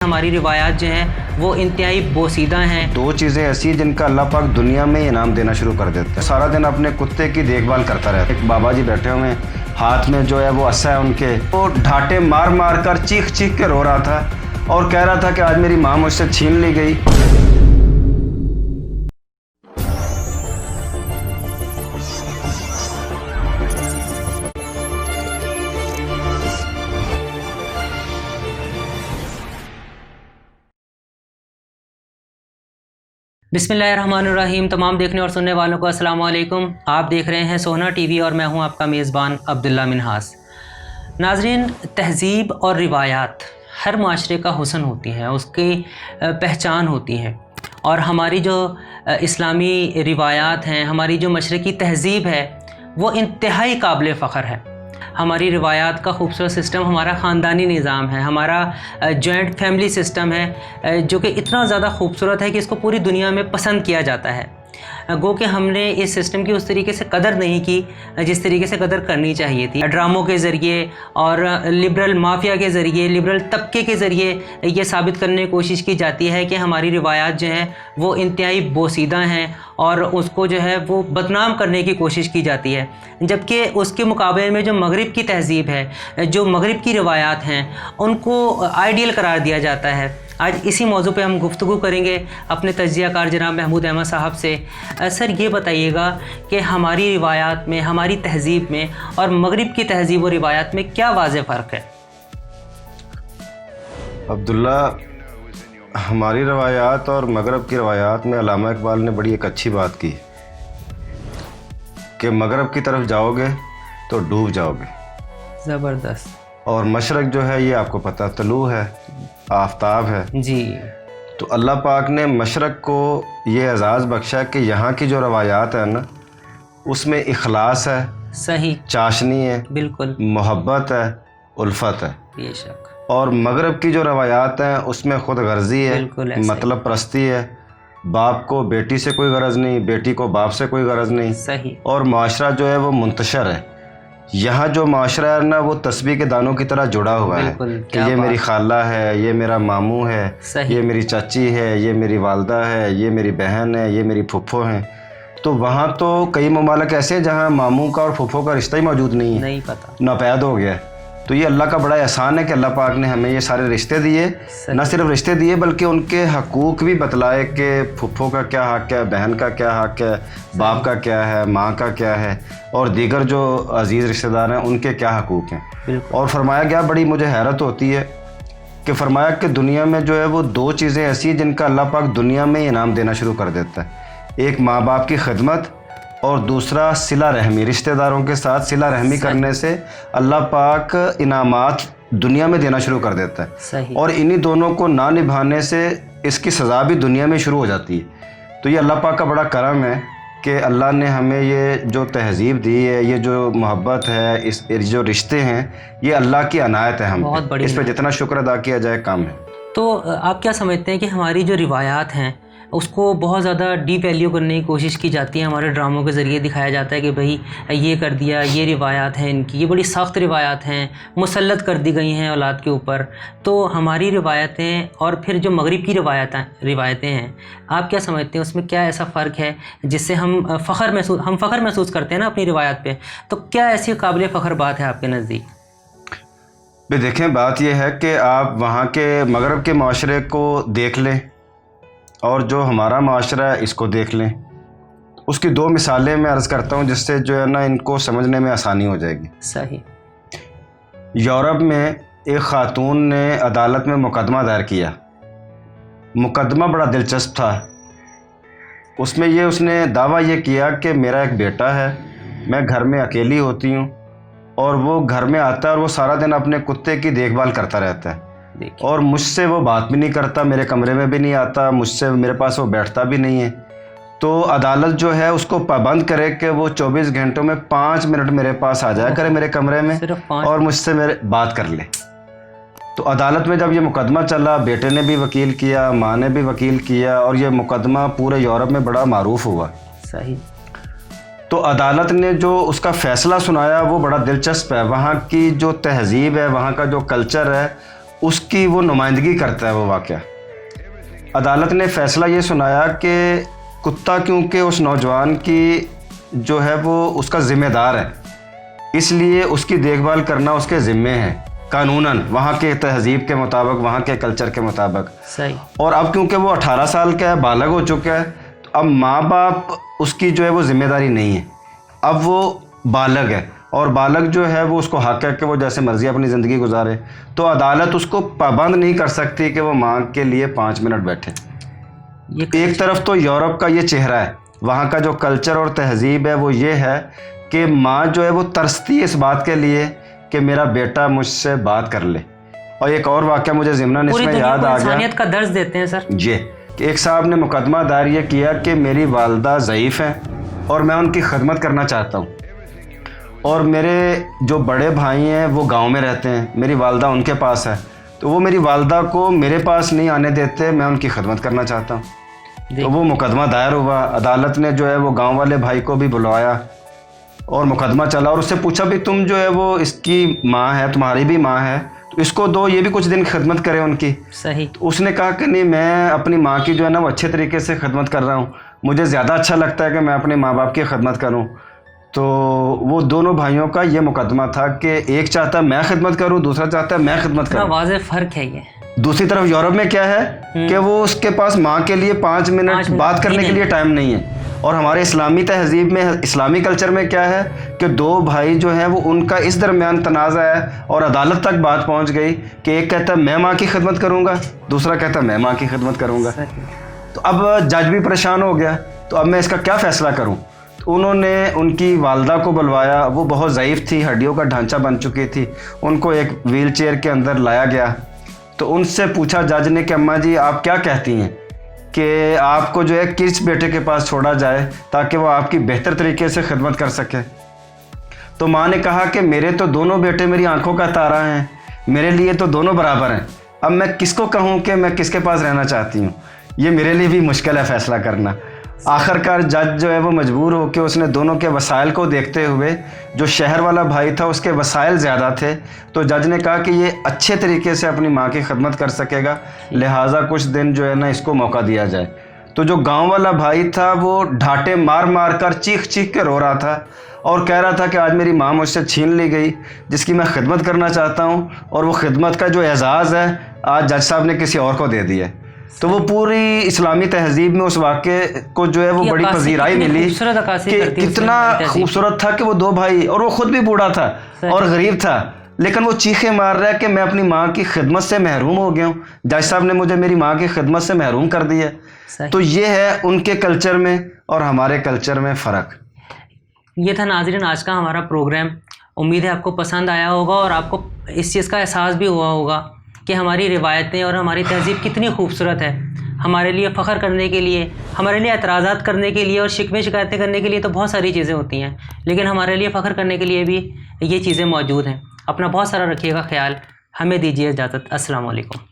हमारी रिवायात जो हैं वो इंतहाई बोसीदा हैं। दो चीज़ें ऐसी जिनका अल्लाह पाक दुनिया में इनाम देना शुरू कर देता है। सारा दिन अपने कुत्ते की देखभाल करता रहता है। एक बाबा जी बैठे हुए हैं, हाथ में जो है वो अस्सा है उनके, वो ढाटे मार मार कर चीख चीख के रो रहा था और कह रहा था कि आज मेरी माँ मुझसे छीन ली गई। बिस्मिल्लाहिर्रहमानिर्रहीम। तमाम देखने और सुनने वालों को अस्सलाम वालेकुम। आप देख रहे हैं सोहना टीवी और मैं हूं आपका मेज़बान अब्दुल्ला मिन्हास। नाज़रीन, तहज़ीब और रिवायात हर माशरे का हुस्न होती हैं, उसकी पहचान होती है। और हमारी जो इस्लामी रिवायात हैं, हमारी जो मशरक़ी तहज़ीब है वो इंतहाई काबिल फ़ख्र है। हमारी रिवायात का खूबसूरत सिस्टम हमारा ख़ानदानी निज़ाम है, हमारा जॉइंट फैमिली सिस्टम है जो कि इतना ज़्यादा खूबसूरत है कि इसको पूरी दुनिया में पसंद किया जाता है। गो कि हमने इस सिस्टम की उस तरीके से कदर नहीं की जिस तरीके से कदर करनी चाहिए थी। ड्रामों के ज़रिए और लिबरल माफिया के ज़रिए, लिबरल तबके के ज़रिए ये साबित करने की कोशिश की जाती है कि हमारी रिवायात जो हैं वो इंतहाई बोसीदा हैं और उसको जो है वो बदनाम करने की कोशिश की जाती है। जबकि उसके मुकाबले में जो मगरिब की तहज़ीब है, जो मगरिब की रिवायात हैं, उनको आइडियल करार दिया जाता है। आज इसी मौजू पे हम गुफ्तगू करेंगे अपने तज्ज़ियाकार जनाब महमूद अहमद साहब से। सर, ये बताइएगा कि हमारी रिवायात में, हमारी तहज़ीब में और मगरिब की तहज़ीब और रिवायात में क्या वाज़ेह फ़र्क है? अब्दुल्ला, हमारी रवायात और मगरब की रवायात में अल्लामा इकबाल ने बड़ी एक अच्छी बात की कि मगरब की तरफ जाओगे तो डूब जाओगे। ज़बरदस्त। और मशरक़ जो है ये आपको पता तलू है, आफताब है जी। तो अल्लाह पाक ने मशरक़ को ये एज़ाज़ बख्शा कि यहाँ की जो रवायात है ना उसमें इखलास है, सही, चाशनी है, बिल्कुल, मोहब्बत है, उल्फत है। बेशक। और मगरब की जो रवायात हैं उसमें ख़ुद गर्जी है, बिल्कुल ऐसे। मतलब परस्ती है। बाप को बेटी से कोई गरज नहीं, बेटी को बाप से कोई गरज नहीं। सही। और माशरा जो है वो मुंतशर है। यहाँ जो माशरा है ना वो तस्बीह के दानों की तरह जुड़ा हुआ है कि ये मेरी खाला है, ये मेरा मामू है, ये मेरी चाची है, ये मेरी वालदा है, ये मेरी बहन है, ये मेरी फुफ्फो हैं। तो वहाँ तो कई ममालिक ऐसे हैं जहाँ मामू का और फुफ्फो का रिश्ता ही मौजूद नहीं है, नहीं पता, नापैद हो गया है। तो ये अल्लाह का बड़ा एहसान है कि अल्लाह पाक ने हमें ये सारे रिश्ते दिए। न सिर्फ रिश्ते दिए बल्कि उनके हकूक़ भी बतलाए कि फुफ्फो का क्या हक़ है, बहन का क्या हक़ है, बाप का क्या है, माँ का क्या है और दीगर जो अजीज़ रिश्तेदार हैं उनके क्या हकूक़ हैं। और फरमाया गया, बड़ी मुझे हैरत होती है कि फरमाया कि दुनिया में जो है वो दो चीज़ें ऐसी जिनका अल्लाह पाक दुनिया में इनाम देना शुरू कर देता है। एक माँ बाप की खिदमत और दूसरा सिला रहमी। रिश्तेदारों के साथ सिला रहमी करने से अल्लाह पाक इनामात दुनिया में देना शुरू कर देता है। सही। और इन्हीं दोनों को ना निभाने से इसकी सज़ा भी दुनिया में शुरू हो जाती है। तो ये अल्लाह पाक का बड़ा करम है कि अल्लाह ने हमें ये जो तहज़ीब दी है, ये जो मोहब्बत है, इस जो रिश्ते हैं, ये अल्लाह की अनायत है। हम इस पर जितना शुक्र अदा किया जाए कम है। तो आप क्या समझते हैं कि हमारी जो रिवायात हैं उसको बहुत ज़्यादा डीप वैल्यू करने की कोशिश की जाती है? हमारे ड्रामों के ज़रिए दिखाया जाता है कि भाई ये कर दिया, ये रिवायात हैं इनकी, ये बड़ी सख्त रिवायात हैं, मुसल्लत कर दी गई हैं औलाद के ऊपर। तो हमारी रिवायतें और फिर जो मगरिब की रिवायतें हैं, आप क्या समझते हैं उसमें क्या ऐसा फ़र्क है जिससे हम फ़ख्र महसूस करते हैं ना अपनी रिवायत पर? तो क्या ऐसी काबिल फ़ख्र बात है आपके नज़दीक? भाई देखें, बात यह है कि आप वहाँ के मगरब के माशरे को देख लें और जो हमारा माशरा है इसको देख लें। उसकी दो मिसालें मैं अर्ज़ करता हूँ जिससे जो है ना इनको समझने में आसानी हो जाएगी। सही। यूरोप में एक ख़ातून ने अदालत में मुकदमा दायर किया। मुकदमा बड़ा दिलचस्प था। उसमें उसने दावा ये किया कि मेरा एक बेटा है, मैं घर में अकेली होती हूँ और वो घर में आता है और वो सारा दिन अपने कुत्ते की देखभाल करता रहता है और मुझसे वो बात भी नहीं करता, मेरे कमरे में भी नहीं आता, मुझसे मेरे पास वो बैठता भी नहीं है। तो अदालत जो है उसको पाबंद करे कि वो 24 घंटों में 5 मिनट मेरे पास आ जाया करे मेरे कमरे में और मुझसे मेरे बात कर ले। तो अदालत में जब ये मुकदमा चला, बेटे ने भी वकील किया, माँ ने भी वकील किया और ये मुकदमा पूरे यूरोप में बड़ा मारूफ हुआ। सही। तो अदालत ने जो उसका फ़ैसला सुनाया वो बड़ा दिलचस्प है। वहाँ की जो तहज़ीब है, वहाँ का जो कल्चर है उसकी वो नुमाइंदगी करता है वो वाक़या। अदालत ने फ़ैसला ये सुनाया कि कुत्ता क्योंकि उस नौजवान की जो है वो उसका ज़िम्मेदार है, इसलिए उसकी देखभाल करना उसके ज़िम्मे है कानूनन, वहाँ के तहज़ीब के मुताबिक, वहाँ के कल्चर के मुताबिक। सही। और अब क्योंकि वो 18 साल का है, बालग हो चुका है, तो अब माँ बाप उसकी जो है वो ज़िम्मेदारी नहीं है, अब वो बालग है और बालग जो है वो उसको हक है कि वो जैसे मर्ज़ी अपनी ज़िंदगी गुजारे। तो अदालत उसको पाबंद नहीं कर सकती कि वो माँ के लिए 5 मिनट बैठे। एक तरफ तो यूरोप का ये चेहरा है, वहाँ का जो कल्चर और तहज़ीब है वो ये है कि माँ जो है वो तरसती है इस बात के लिए कि मेरा बेटा मुझसे बात कर ले। और एक और वाक़या मुझे ज़िम्नन इसमें याद आ गया, इंसानियत का दर्ज देते हैं सर ये कि एक साहब ने मुकदमा दायर ये किया कि मेरी वालदा ज़ईफ़ हैं और मैं उनकी खिदमत करना चाहता हूँ, और मेरे जो बड़े भाई हैं वो गांव में रहते हैं, मेरी वालदा उनके पास है, तो वो मेरी वालदा को मेरे पास नहीं आने देते, मैं उनकी खिदमत करना चाहता हूँ। तो वो मुकदमा दायर हुआ। अदालत ने जो है वो गांव वाले भाई को भी बुलवाया और मुकदमा चला और उससे पूछा भी तुम जो है वो इसकी माँ है, तुम्हारी भी माँ है, तो इसको दो, ये भी कुछ दिन खिदमत करे उनकी। सही। तो उसने कहा कि नहीं, मैं अपनी माँ की जो है ना वो अच्छे तरीके से खिदमत कर रहा हूँ, मुझे ज़्यादा अच्छा लगता है कि मैं अपने माँ बाप की खिदमत करूँ। तो वो दोनों भाइयों का ये मुकदमा था कि एक चाहता है मैं खिदमत करूँ, दूसरा चाहता है मैं खिदमत करूँ। वाज़ेह फ़र्क है ये। दूसरी तरफ यूरोप में क्या है कि वो उसके पास माँ के लिए 5 मिनट बात करने के लिए टाइम नहीं है। और हमारे इस्लामी तहज़ीब में, इस्लामी कल्चर में क्या है कि 2 भाई जो हैं वो उनका इस दरमियान तनाज़ा है और अदालत तक बात पहुंच गई कि एक कहता है मैं माँ की खिदमत करूंगा, दूसरा कहता है मैं माँ की खिदमत करूंगा। तो अब जज भी परेशान हो गया, तो अब मैं इसका क्या फ़ैसला करूँ। तो उन्होंने उनकी वालदा को बुलवाया, वो बहुत ज़ईफ़ थी, हड्डियों का ढांचा बन चुकी थी, उनको एक व्हील चेयर के अंदर लाया गया। तो उनसे पूछा जज ने कि अम्मा जी आप क्या कहती हैं कि आपको जो है किस बेटे के पास छोड़ा जाए ताकि वो आपकी बेहतर तरीके से खिदमत कर सके। तो माँ ने कहा कि मेरे तो दोनों बेटे मेरी आंखों का तारा हैं, मेरे लिए तो दोनों बराबर हैं, अब मैं किसको कहूँ कि मैं किसके पास रहना चाहती हूँ, ये मेरे लिए भी मुश्किल है फ़ैसला करना। आखिरकार जज जो है वो मजबूर हो के उसने दोनों के वसाइल को देखते हुए, जो शहर वाला भाई था उसके वसाइल ज़्यादा थे, तो जज ने कहा कि ये अच्छे तरीके से अपनी माँ की खिदमत कर सकेगा, लिहाजा कुछ दिन जो है ना इसको मौका दिया जाए। तो जो गांव वाला भाई था वो ढाटे मार मार कर चीख चीख के रो रहा था और कह रहा था कि आज मेरी माँ मुझसे छीन ली गई जिसकी मैं खिदमत करना चाहता हूँ, और वो खिदमत का जो एजाज़ है आज जज साहब ने किसी और को दे दिया। तो वो पूरी इस्लामी तहज़ीब में उस वाक़े को जो है वो बड़ी पजीराई मिली कि कितना खूबसूरत था कि वो 2 भाई, और वो ख़ुद भी बूढ़ा था और गरीब था, लेकिन वो चीखे मार रहा है कि मैं अपनी माँ की खिदमत से महरूम हो गया हूँ, जज साहब ने मुझे मेरी माँ की खिदमत से महरूम कर दिया। तो ये है उनके कल्चर में और हमारे कल्चर में फ़र्क। ये था नाज़रीन आज का हमारा प्रोग्राम। उम्मीद है आपको पसंद आया होगा और आपको इस चीज़ का एहसास भी हुआ होगा कि हमारी रिवायतें और हमारी तहज़ीब कितनी खूबसूरत है। हमारे लिए फ़ख्र करने के लिए, हमारे लिए एतराज़ात करने के लिए और शिकवे शिकायतें करने के लिए तो बहुत सारी चीज़ें होती हैं, लेकिन हमारे लिए फ़ख्र करने के लिए भी ये चीज़ें मौजूद हैं। अपना बहुत सारा रखिएगा ख्याल। हमें दीजिए इजाज़त। अस्सलाम वालेकुम।